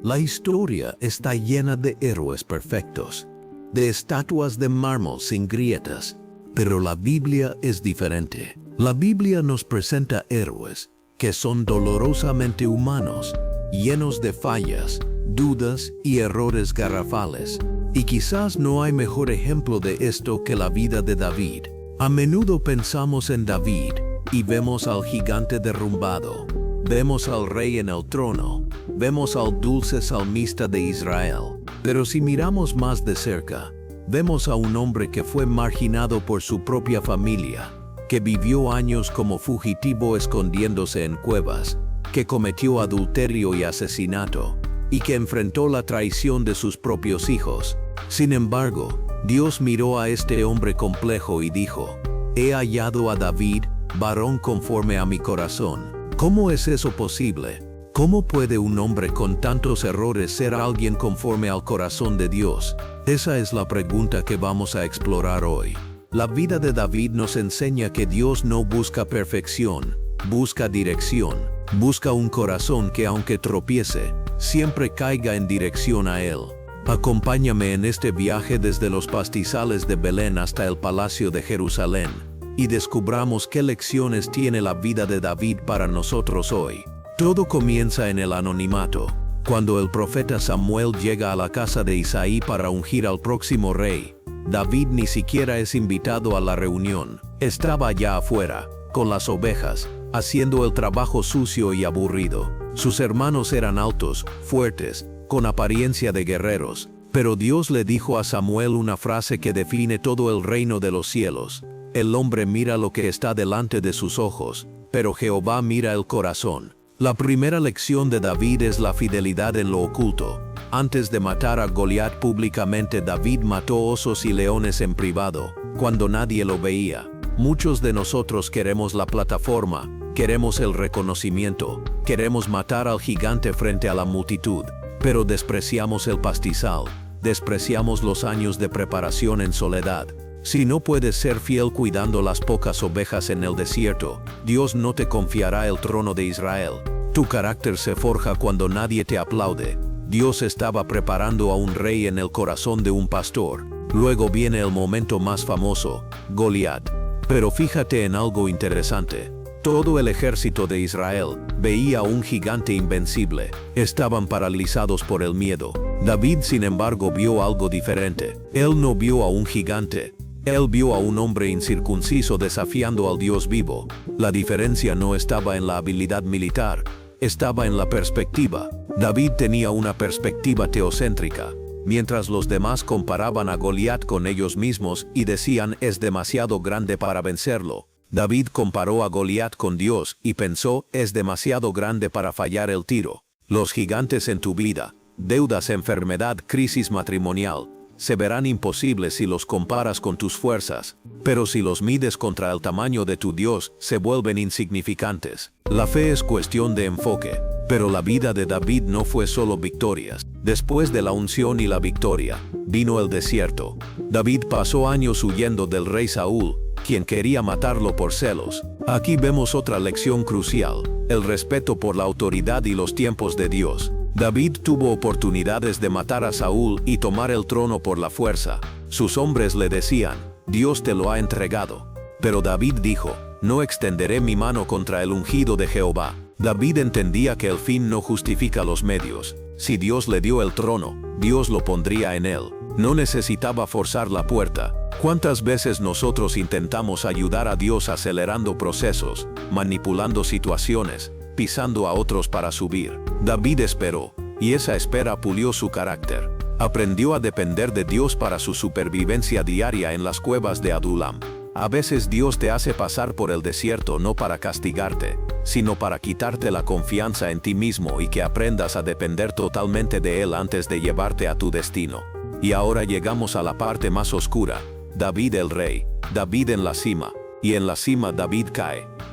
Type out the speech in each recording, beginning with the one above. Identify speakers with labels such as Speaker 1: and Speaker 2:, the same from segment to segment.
Speaker 1: La historia está llena de héroes perfectos, de estatuas de mármol sin grietas, pero la Biblia es diferente. La Biblia nos presenta héroes que son dolorosamente humanos, llenos de fallas, dudas y errores garrafales. Y quizás no hay mejor ejemplo de esto que la vida de David. A menudo pensamos en David y vemos al gigante derrumbado, vemos al rey en el trono, vemos al dulce salmista de Israel. Pero si miramos más de cerca, vemos a un hombre que fue marginado por su propia familia, que vivió años como fugitivo escondiéndose en cuevas, que cometió adulterio y asesinato, y que enfrentó la traición de sus propios hijos. Sin embargo, Dios miró a este hombre complejo y dijo: «He hallado a David, varón conforme a mi corazón». ¿Cómo es eso posible? ¿Cómo puede un hombre con tantos errores ser alguien conforme al corazón de Dios? Esa es la pregunta que vamos a explorar hoy. La vida de David nos enseña que Dios no busca perfección, busca dirección, busca un corazón que aunque tropiece, siempre caiga en dirección a Él. Acompáñame en este viaje desde los pastizales de Belén hasta el palacio de Jerusalén, y descubramos qué lecciones tiene la vida de David para nosotros hoy. Todo comienza en el anonimato, cuando el profeta Samuel llega a la casa de Isaí para ungir al próximo rey. David ni siquiera es invitado a la reunión. Estaba allá afuera, con las ovejas, haciendo el trabajo sucio y aburrido. Sus hermanos eran altos, fuertes, con apariencia de guerreros, pero Dios le dijo a Samuel una frase que define todo el reino de los cielos: «El hombre mira lo que está delante de sus ojos, pero Jehová mira el corazón». La primera lección de David es la fidelidad en lo oculto. Antes de matar a Goliat públicamente, David mató osos y leones en privado, cuando nadie lo veía. Muchos de nosotros queremos la plataforma, queremos el reconocimiento, queremos matar al gigante frente a la multitud, pero despreciamos el pastizal, despreciamos los años de preparación en soledad. Si no puedes ser fiel cuidando las pocas ovejas en el desierto, Dios no te confiará el trono de Israel. Tu carácter se forja cuando nadie te aplaude. Dios estaba preparando a un rey en el corazón de un pastor. Luego viene el momento más famoso, Goliat. Pero fíjate en algo interesante. Todo el ejército de Israel veía a un gigante invencible. Estaban paralizados por el miedo. David, sin embargo, vio algo diferente. Él no vio a un gigante. Él vio a un hombre incircunciso desafiando al Dios vivo. La diferencia no estaba en la habilidad militar, estaba en la perspectiva. David tenía una perspectiva teocéntrica. Mientras los demás comparaban a Goliat con ellos mismos y decían: «Es demasiado grande para vencerlo», David comparó a Goliat con Dios y pensó: «Es demasiado grande para fallar el tiro». Los gigantes en tu vida, deudas, enfermedad, crisis matrimonial, se verán imposibles si los comparas con tus fuerzas, pero si los mides contra el tamaño de tu Dios, se vuelven insignificantes. La fe es cuestión de enfoque, pero la vida de David no fue solo victorias. Después de la unción y la victoria, vino el desierto. David pasó años huyendo del rey Saúl, quien quería matarlo por celos. Aquí vemos otra lección crucial: el respeto por la autoridad y los tiempos de Dios. David tuvo oportunidades de matar a Saúl y tomar el trono por la fuerza. Sus hombres le decían: «Dios te lo ha entregado». Pero David dijo: «No extenderé mi mano contra el ungido de Jehová». David entendía que el fin no justifica los medios. Si Dios le dio el trono, Dios lo pondría en él. No necesitaba forzar la puerta. ¿Cuántas veces nosotros intentamos ayudar a Dios acelerando procesos, manipulando situaciones, pisando a otros para subir? David esperó, y esa espera pulió su carácter. Aprendió a depender de Dios para su supervivencia diaria en las cuevas de Adulam. A veces Dios te hace pasar por el desierto no para castigarte, sino para quitarte la confianza en ti mismo y que aprendas a depender totalmente de Él antes de llevarte a tu destino. Y ahora llegamos a la parte más oscura. David el rey, David en la cima, y en la cima David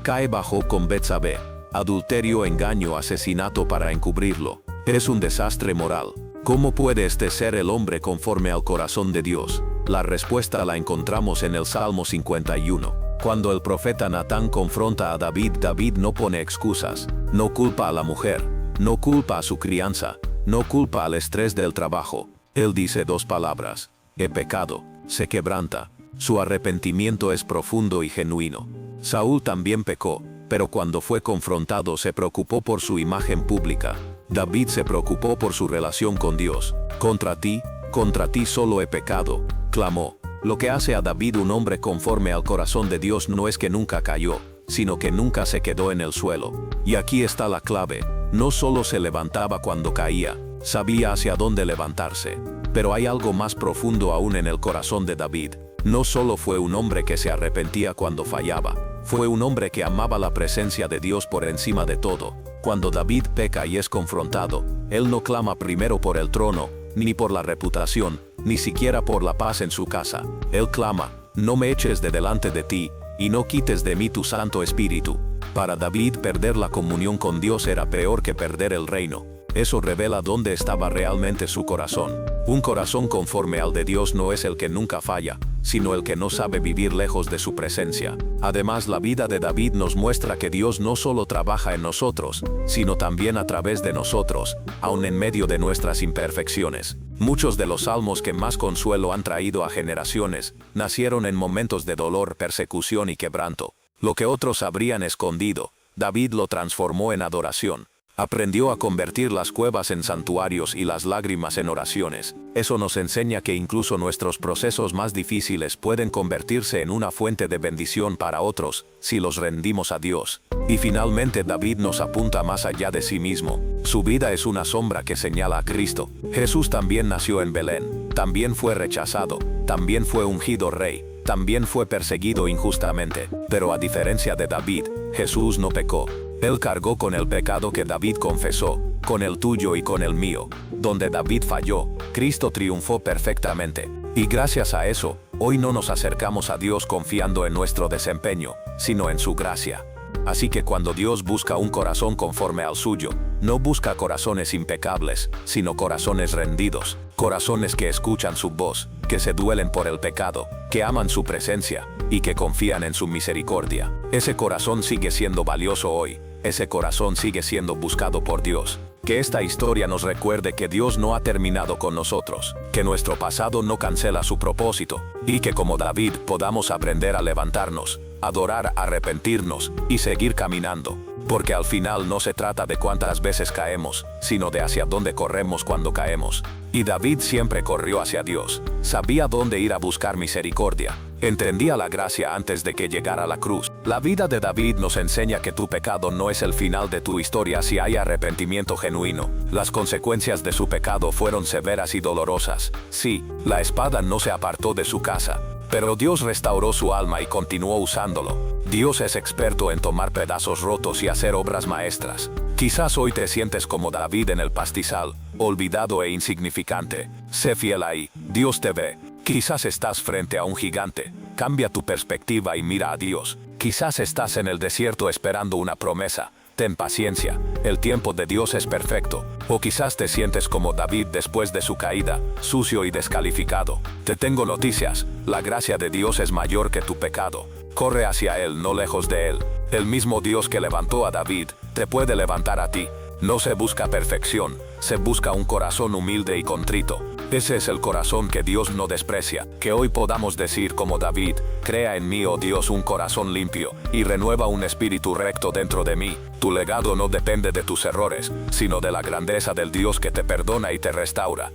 Speaker 1: cae bajo con Betsabé. Adulterio, engaño, asesinato para encubrirlo. Es un desastre moral. ¿Cómo puede este ser el hombre conforme al corazón de Dios? La respuesta la encontramos en el Salmo 51. Cuando el profeta Natán confronta a David, David no pone excusas. No culpa a la mujer, no culpa a su crianza, No culpa al estrés del trabajo. Él dice dos palabras: he pecado. Se quebranta. Su arrepentimiento es profundo y genuino. Saúl también pecó, pero cuando fue confrontado se preocupó por su imagen pública. David se preocupó por su relación con Dios. Contra ti solo he pecado, clamó. Lo que hace a David un hombre conforme al corazón de Dios no es que nunca cayó, sino que nunca se quedó en el suelo. Y aquí está la clave: no solo se levantaba cuando caía, sabía hacia dónde levantarse. Pero hay algo más profundo aún en el corazón de David. No solo fue un hombre que se arrepentía cuando fallaba, fue un hombre que amaba la presencia de Dios por encima de todo. Cuando David peca y es confrontado, él no clama primero por el trono, ni por la reputación, ni siquiera por la paz en su casa. Él clama: no me eches de delante de ti, y no quites de mí tu Santo Espíritu. Para David, perder la comunión con Dios era peor que perder el reino. Eso revela dónde estaba realmente su corazón. Un corazón conforme al de Dios no es el que nunca falla, sino el que no sabe vivir lejos de su presencia. Además, la vida de David nos muestra que Dios no solo trabaja en nosotros, sino también a través de nosotros, aun en medio de nuestras imperfecciones. Muchos de los salmos que más consuelo han traído a generaciones nacieron en momentos de dolor, persecución y quebranto. Lo que otros habrían escondido, David lo transformó en adoración. Aprendió a convertir las cuevas en santuarios y las lágrimas en oraciones. Eso nos enseña que incluso nuestros procesos más difíciles pueden convertirse en una fuente de bendición para otros, si los rendimos a Dios. Y finalmente, David nos apunta más allá de sí mismo. Su vida es una sombra que señala a Cristo. Jesús también nació en Belén, también fue rechazado, también fue ungido rey, también fue perseguido injustamente. Pero a diferencia de David, Jesús no pecó. Él cargó con el pecado que David confesó, con el tuyo y con el mío. Donde David falló, Cristo triunfó perfectamente. Y gracias a eso, hoy no nos acercamos a Dios confiando en nuestro desempeño, sino en su gracia. Así que cuando Dios busca un corazón conforme al suyo, no busca corazones impecables, sino corazones rendidos, corazones que escuchan su voz, que se duelen por el pecado, que aman su presencia y que confían en su misericordia. Ese corazón sigue siendo valioso hoy. Ese corazón sigue siendo buscado por Dios. Que esta historia nos recuerde que Dios no ha terminado con nosotros, que nuestro pasado no cancela su propósito, y que como David podamos aprender a levantarnos, adorar, arrepentirnos y seguir caminando. Porque al final no se trata de cuántas veces caemos, sino de hacia dónde corremos cuando caemos. Y David siempre corrió hacia Dios, sabía dónde ir a buscar misericordia, entendía la gracia antes de que llegara la cruz. La vida de David nos enseña que tu pecado no es el final de tu historia si hay arrepentimiento genuino. Las consecuencias de su pecado fueron severas y dolorosas. Sí, la espada no se apartó de su casa, pero Dios restauró su alma y continuó usándolo. Dios es experto en tomar pedazos rotos y hacer obras maestras. Quizás hoy te sientes como David en el pastizal, olvidado e insignificante. Sé fiel ahí, Dios te ve. Quizás estás frente a un gigante. Cambia tu perspectiva y mira a Dios. Quizás estás en el desierto esperando una promesa. Ten paciencia, el tiempo de Dios es perfecto. O quizás te sientes como David después de su caída, sucio y descalificado. Te tengo noticias, la gracia de Dios es mayor que tu pecado. Corre hacia Él, no lejos de Él. El mismo Dios que levantó a David, te puede levantar a ti. No se busca perfección, se busca un corazón humilde y contrito. Ese es el corazón que Dios no desprecia. Que hoy podamos decir como David: crea en mí, oh Dios, un corazón limpio, y renueva un espíritu recto dentro de mí. Tu legado no depende de tus errores, sino de la grandeza del Dios que te perdona y te restaura.